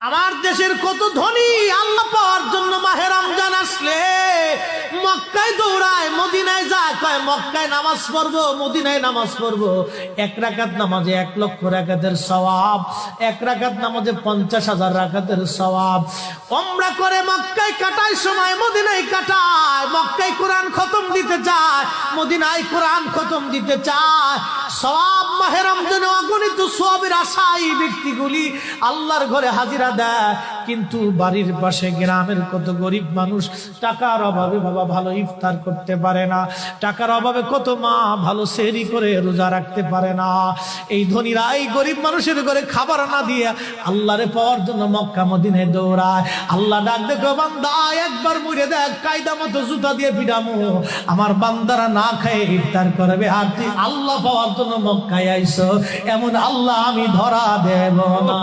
আমার দেশের কত ধনী আল্লাহ পাওয়ার জন্য মাহে রমজান আসলে মক্কায় দৌড়ায়, মদিনায় যায়, কয় মক্কায় নামাজ পড়বো, মদিনায় নামাজ পড়বো। এক রাকাত নামাজে 1,00,000 রাকাতের সওয়াব, এক রাকাত নামাজে 50,000 রাকাতের সওয়াব। উমরা করে মক্কায় কাটায় সময় মদিনায় কাটায়, মক্কায় কোরআন খতম দিতে চায়, মদিনায় কোরআন খতম দিতে চায়। সওয়াব মাহে রমজানে অগণিত সওয়াবের আশায় ব্যক্তিগুলি আল্লাহর ঘরে হাজিরা দেয়, কিন্তু বাড়ির পাশে গ্রামের কত গরিব মানুষ টাকার অভাবে বাবা ভালো ইফতার করতে পারে না, টাকার অভাবে কত মা ভালো সেহরি করে রোজা রাখতে পারে না। এই ধনীরা এই গরিব মানুষের ঘরে খাবার না দিয়ে আল্লাহরে পাওয়ার জন্য মক্কা মদিনায় দৌড়ায়। আল্লাহ ডাক দেখো, বান্দা একবার মরে দেখ, কায়দা মতো জুতা দিয়ে পিটামো, আমার বান্দারা না খায় ইফতার করবে, আর তুই আল্লাহ পাওয়ার জন্য মক্কায় আইছো, এমন আল্লাহ আমি ধরা দেব না।